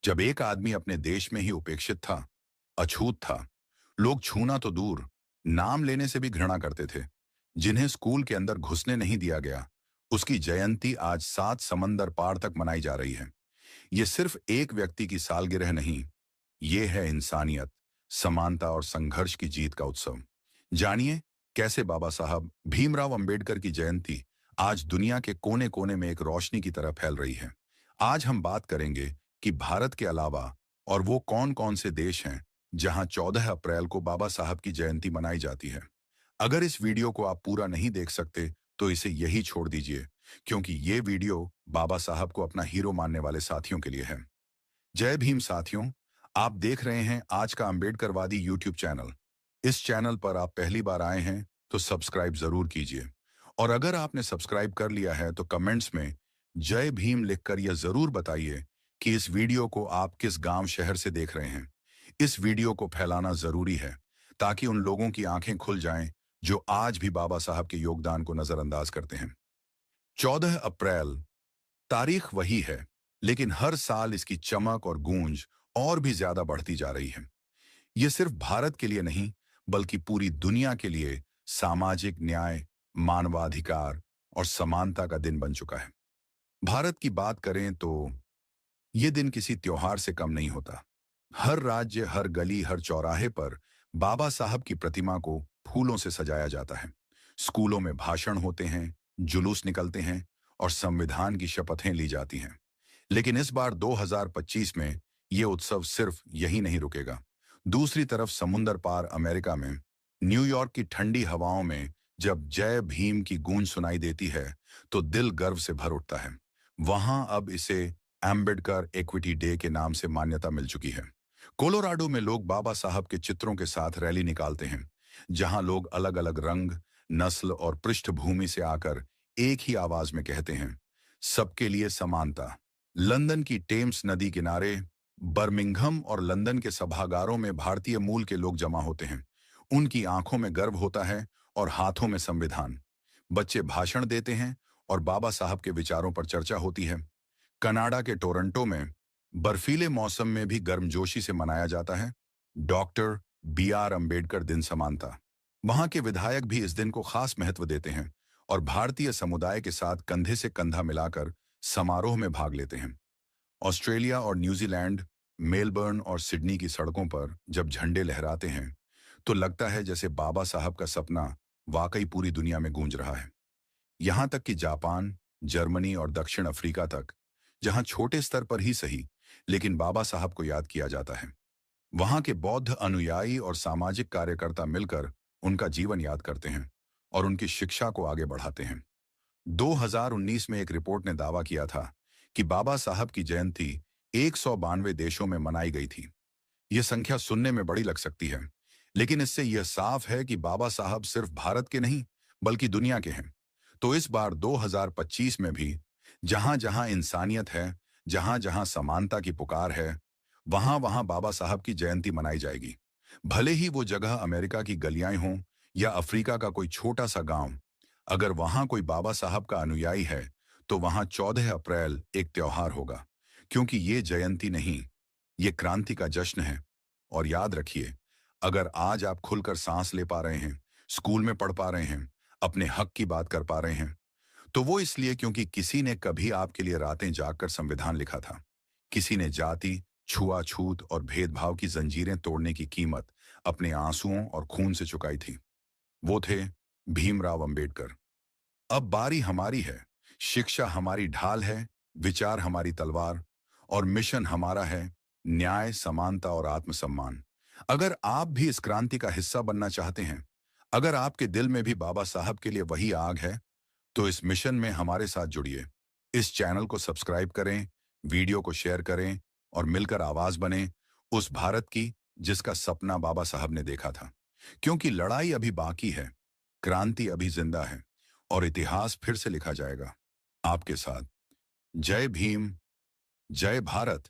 जब एक आदमी अपने देश में ही उपेक्षित था, अछूत था, लोग छूना तो दूर, नाम लेने से भी घृणा करते थे, जिन्हें स्कूल के अंदर घुसने नहीं दिया गया, उसकी जयंती आज 7 समंदर पार तक मनाई जा रही है। ये सिर्फ एक व्यक्ति की सालगिरह नहीं, ये है इंसानियत, समानता और संघर्ष की जीत का उत्सव। जानिए कैसे बाबा साहब भीमराव अंबेडकर की जयंती आज दुनिया के कोने कोने में एक रोशनी की तरह फैल रही है। आज हम बात करेंगे कि भारत के अलावा और वो कौन कौन से देश हैं जहां 14 अप्रैल को बाबा साहब की जयंती मनाई जाती है। अगर इस वीडियो को आप पूरा नहीं देख सकते तो इसे यही छोड़ दीजिए, क्योंकि ये वीडियो बाबा साहब को अपना हीरो मानने वाले साथियों के लिए है। जय भीम साथियों, आप देख रहे हैं आज का अंबेडकरवादी यूट्यूब चैनल। इस चैनल पर आप पहली बार आए हैं तो सब्सक्राइब जरूर कीजिए, और अगर आपने सब्सक्राइब कर लिया है तो कमेंट्स में जय भीम लिखकर यह जरूर बताइए कि इस वीडियो को आप किस गांव शहर से देख रहे हैं। इस वीडियो को फैलाना जरूरी है ताकि उन लोगों की आंखें खुल जाएं जो आज भी बाबा साहब के योगदान को नजरअंदाज करते हैं। 14 अप्रैल तारीख वही है, लेकिन हर साल इसकी चमक और गूंज और भी ज्यादा बढ़ती जा रही है। ये सिर्फ भारत के लिए नहीं, बल्कि पूरी दुनिया के लिए सामाजिक न्याय, मानवाधिकार और समानता का दिन बन चुका है। भारत की बात करें तो ये दिन किसी त्योहार से कम नहीं होता। हर राज्य, हर गली, हर चौराहे पर बाबा साहब की प्रतिमा को फूलों से सजाया जाता है। स्कूलों में भाषण होते हैं, जुलूस निकलते हैं और संविधान की शपथें ली जाती हैं। लेकिन इस बार 2025 में ये उत्सव सिर्फ यही नहीं रुकेगा। दूसरी तरफ समुंदर पार अमेरिका में, न्यूयॉर्क की ठंडी हवाओं में जब जय भीम की गूंज सुनाई देती है तो दिल गर्व से भर उठता है। वहां अब इसे एम्बेडकर इक्विटी डे के नाम से मान्यता मिल चुकी है। कोलोराडो में लोग बाबा साहब के चित्रों के साथ रैली निकालते हैं, जहां लोग अलग अलग रंग, नस्ल और पृष्ठभूमि से आकर एक ही आवाज में कहते हैं, सबके लिए समानता। लंदन की टेम्स नदी किनारे, बर्मिंघम और लंदन के सभागारों में भारतीय मूल के लोग जमा होते हैं। उनकी आंखों में गर्व होता है और हाथों में संविधान। बच्चे भाषण देते हैं और बाबा साहब के विचारों पर चर्चा होती है। कनाडा के टोरंटो में बर्फीले मौसम में भी गर्मजोशी से मनाया जाता है डॉक्टर B.R. अम्बेडकर दिन समानता। वहां के विधायक भी इस दिन को खास महत्व देते हैं और भारतीय समुदाय के साथ कंधे से कंधा मिलाकर समारोह में भाग लेते हैं। ऑस्ट्रेलिया और न्यूजीलैंड, मेलबर्न और सिडनी की सड़कों पर जब झंडे लहराते हैं तो लगता है जैसे बाबा साहब का सपना वाकई पूरी दुनिया में गूंज रहा है। यहाँ तक कि जापान, जर्मनी और दक्षिण अफ्रीका तक, जहाँ छोटे स्तर पर ही सही, लेकिन बाबा साहब को याद किया जाता है। वहाँ के बौद्ध अनुयायी और सामाजिक कार्यकर्ता मिलकर उनका जीवन याद करते हैं और उनकी शिक्षा को आगे बढ़ाते हैं। 2019 में एक रिपोर्ट ने दावा किया था कि बाबा साहब की जयंती 192 देशों में मनाई गई थी। यह संख्या सुनने में बड़ी लग सकती है, लेकिन इससे यह साफ है कि बाबा साहब सिर्फ भारत के नहीं, बल्कि दुनिया के हैं। तो इस बार 2025 में भी जहां जहां इंसानियत है, जहां जहां समानता की पुकार है, वहां वहां बाबा साहब की जयंती मनाई जाएगी। भले ही वो जगह अमेरिका की गलियां हों या अफ्रीका का कोई छोटा सा गांव, अगर वहां कोई बाबा साहब का अनुयायी है तो वहां 14 अप्रैल एक त्योहार होगा, क्योंकि ये जयंती नहीं, ये क्रांति का जश्न है। और याद रखिए, अगर आज आप खुलकर सांस ले पा रहे हैं, स्कूल में पढ़ पा रहे हैं, अपने हक की बात कर पा रहे हैं, तो वो इसलिए क्योंकि किसी ने कभी आपके लिए रातें जागकर संविधान लिखा था। किसी ने जाति, छुआछूत और भेदभाव की जंजीरें तोड़ने की कीमत अपने आंसुओं और खून से चुकाई थी। वो थे भीमराव अंबेडकर। अब बारी हमारी है। शिक्षा हमारी ढाल है, विचार हमारी तलवार, और मिशन हमारा है न्याय, समानता और आत्मसम्मान। अगर आप भी इस क्रांति का हिस्सा बनना चाहते हैं, अगर आपके दिल में भी बाबा साहब के लिए वही आग है, तो इस मिशन में हमारे साथ जुड़िए। इस चैनल को सब्सक्राइब करें, वीडियो को शेयर करें और मिलकर आवाज बने उस भारत की जिसका सपना बाबा साहब ने देखा था। क्योंकि लड़ाई अभी बाकी है, क्रांति अभी जिंदा है और इतिहास फिर से लिखा जाएगा आपके साथ। जय भीम, जय भारत।